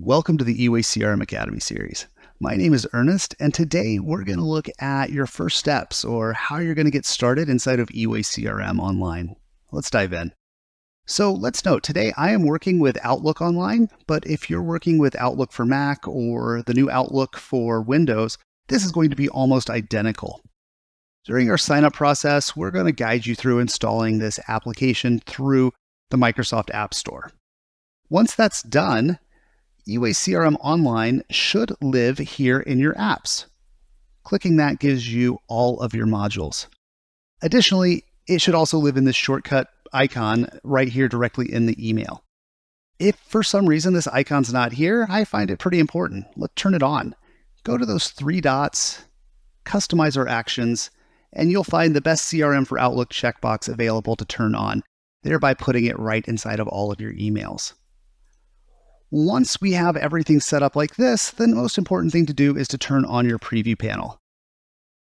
Welcome to the eWay-CRM Academy series. My name is Ernest, and today we're going to look at your first steps or how you're going to get started inside of eWay-CRM online. Let's dive in. So let's note, today I am working with Outlook Online, but if you're working with Outlook for Mac or the new Outlook for Windows, this is going to be almost identical. During our sign-up process, we're going to guide you through installing this application through the Microsoft App Store. Once that's done, eWay-CRM Online should live here in your apps. Clicking that gives you all of your modules. Additionally, it should also live in this shortcut icon right here directly in the email. If for some reason this icon's not here, I find it pretty important. Let's turn it on. Go to those three dots, customize our actions, and you'll find the best CRM for Outlook checkbox available to turn on, thereby putting it right inside of all of your emails. Once we have everything set up like this, the most important thing to do is to turn on your preview panel.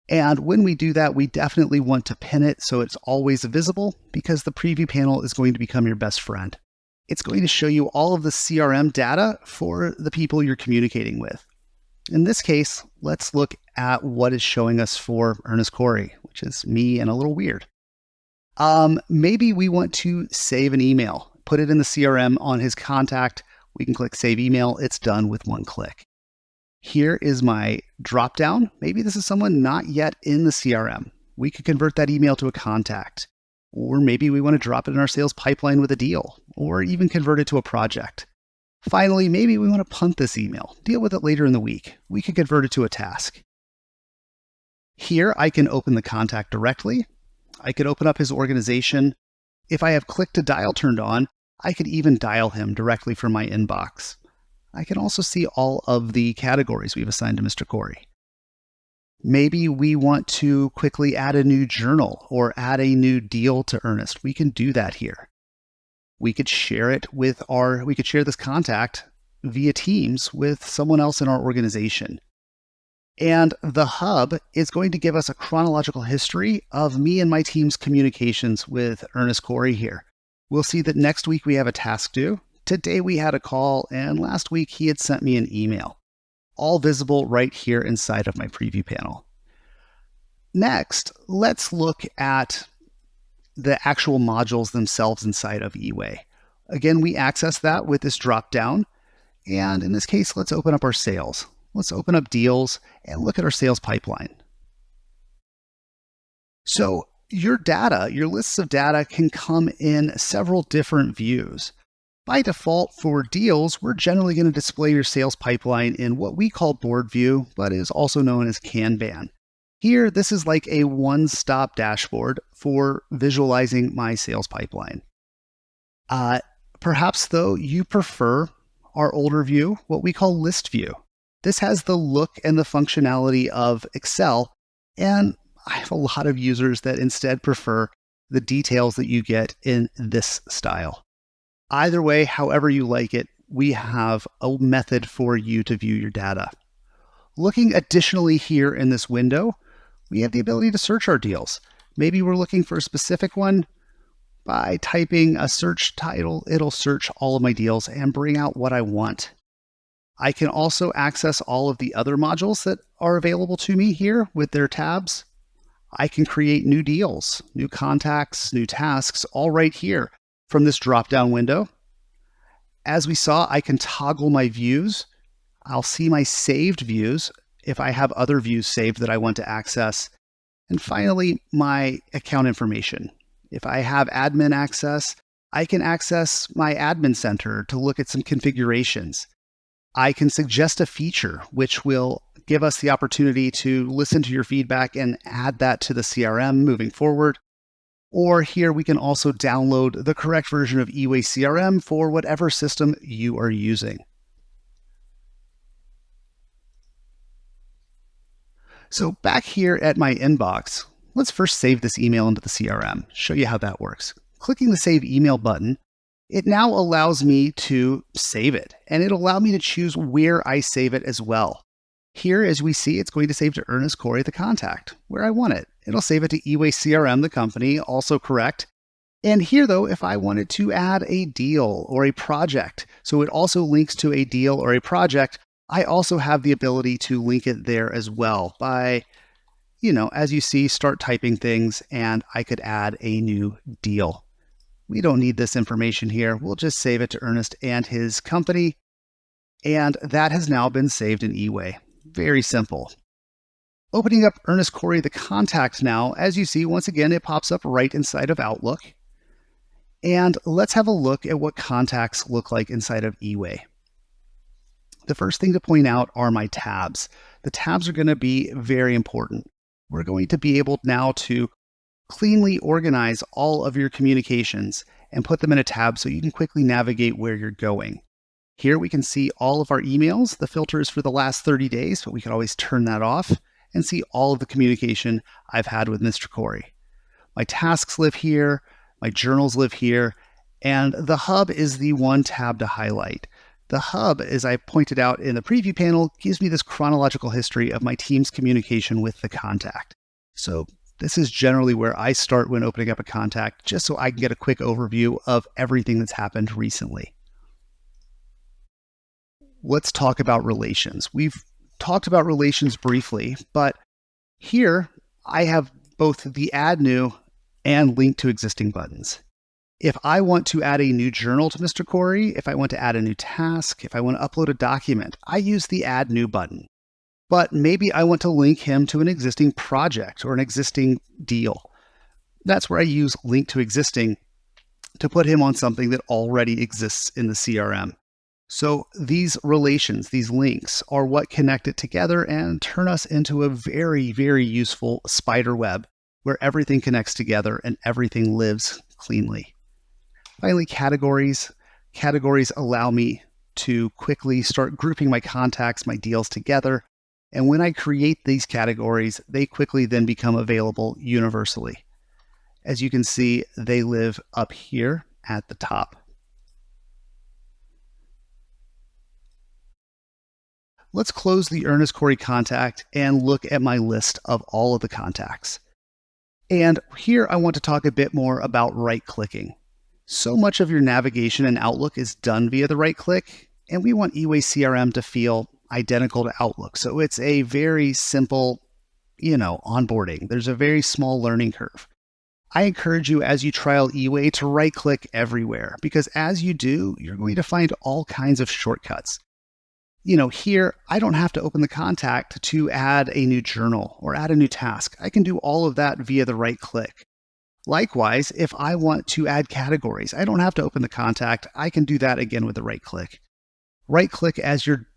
And when we do that, we definitely want to pin it so it's always visible because the preview panel is going to become your best friend. It's going to show you all of the CRM data for the people you're communicating with. In this case, let's look at what is showing us for Ernest Cory, which is me and a little weird. Maybe we want to save an email, put it in the CRM on his contact. We can click Save Email. It's done with one click. Here is my dropdown. Maybe this is someone not yet in the CRM. We could convert that email to a contact. Or maybe we want to drop it in our sales pipeline with a deal, or even convert it to a project. Finally, maybe we want to punt this email, deal with it later in the week. We could convert it to a task. Here, I can open the contact directly. I could open up his organization. If I have Click to Dial turned on, I could even dial him directly from my inbox. I can also see all of the categories we've assigned to Mr. Cory. Maybe we want to quickly add a new journal or add a new deal to Ernest. We can do that here. We could share it with we could share this contact via Teams with someone else in our organization. And the hub is going to give us a chronological history of me and my team's communications with Ernest Cory here. We'll see that next week we have a task due. Today we had a call, and last week he had sent me an email. All visible right here inside of my preview panel. Next, let's look at the actual modules themselves inside of eWay. Again, we access that with this drop down. And in this case, let's open up our sales. Let's open up deals and look at our sales pipeline. So your data, your lists of data can come in several different views. By default for deals, we're generally going to display your sales pipeline in what we call board view, but is also known as Kanban. Here, this is like a one-stop dashboard for visualizing my sales pipeline. Perhaps though, you prefer our older view, what we call list view. This has the look and the functionality of Excel, and I have a lot of users that instead prefer the details that you get in this style. Either way, however you like it, we have a method for you to view your data. Looking additionally here in this window, we have the ability to search our deals. Maybe we're looking for a specific one. By typing a search title, it'll search all of my deals and bring out what I want. I can also access all of the other modules that are available to me here with their tabs. I can create new deals, new contacts, new tasks, all right here from this drop-down window. As we saw, I can toggle my views. I'll see my saved views if I have other views saved that I want to access. And finally, my account information. If I have admin access, I can access my admin center to look at some configurations. I can suggest a feature which will give us the opportunity to listen to your feedback and add that to the CRM moving forward. Or here we can also download the correct version of eWay-CRM for whatever system you are using. So back here at my inbox, let's first save this email into the CRM, show you how that works. Clicking the Save Email button, it now allows me to save it, and it'll allow me to choose where I save it as well. Here, as we see, it's going to save to Ernest Cory, the contact, where I want it. It'll save it to eWay-CRM, the company, also correct. And here, though, if I wanted to add a deal or a project, so it also links to a deal or a project, I also have the ability to link it there as well by, as you see, start typing things, and I could add a new deal. We don't need this information here. We'll just save it to Ernest and his company. And that has now been saved in eWay. Very simple. Opening up Ernest Cory, the contact now, as you see, once again, it pops up right inside of Outlook. And let's have a look at what contacts look like inside of eWay. The first thing to point out are my tabs. The tabs are going to be very important. We're going to be able now to cleanly organize all of your communications and put them in a tab so you can quickly navigate where you're going. Here we can see all of our emails. The filter is for the last 30 days, but we can always turn that off and see all of the communication I've had with Mr. Cory. My tasks live here, my journals live here, and the hub is the one tab to highlight. The hub, as I pointed out in the preview panel, gives me this chronological history of my team's communication with the contact. So this is generally where I start when opening up a contact, just so I can get a quick overview of everything that's happened recently. Let's talk about relations. We've talked about relations briefly, but here I have both the Add New and Link to Existing buttons. If I want to add a new journal to Mr. Cory, if I want to add a new task, if I want to upload a document, I use the Add New button. But maybe I want to link him to an existing project or an existing deal. That's where I use Link to Existing to put him on something that already exists in the CRM. So these relations, these links, are what connect it together and turn us into a very, very useful spider web where everything connects together and everything lives cleanly. Finally, categories. Categories allow me to quickly start grouping my contacts, my deals together. And when I create these categories, they quickly then become available universally. As you can see, they live up here at the top. Let's close the Ernest Cory contact and look at my list of all of the contacts. And here I want to talk a bit more about right-clicking. So much of your navigation in Outlook is done via the right click, and we want eWay-CRM to feel identical to Outlook. So it's a very simple, onboarding. There's a very small learning curve. I encourage you as you trial eWay to right-click everywhere, because as you do, you're going to find all kinds of shortcuts. Here, I don't have to open the contact to add a new journal or add a new task. I can do all of that via the right click. Likewise, if I want to add categories, I don't have to open the contact. I can do that again with the right click. Right click as you're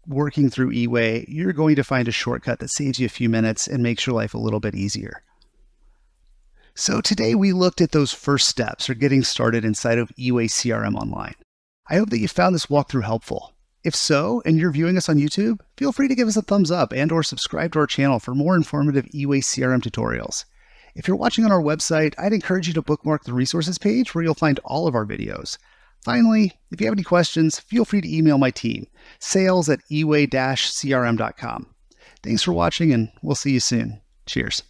working through eWay, you're going to find a shortcut that saves you a few minutes and makes your life a little bit easier. So today we looked at those first steps for getting started inside of eWay-CRM Online. I hope that you found this walkthrough helpful. If so, and you're viewing us on YouTube, feel free to give us a thumbs up and or subscribe to our channel for more informative eWay-CRM tutorials. If you're watching on our website, I'd encourage you to bookmark the resources page where you'll find all of our videos. Finally, if you have any questions, feel free to email my team, sales@eway-crm.com. Thanks for watching, and we'll see you soon. Cheers.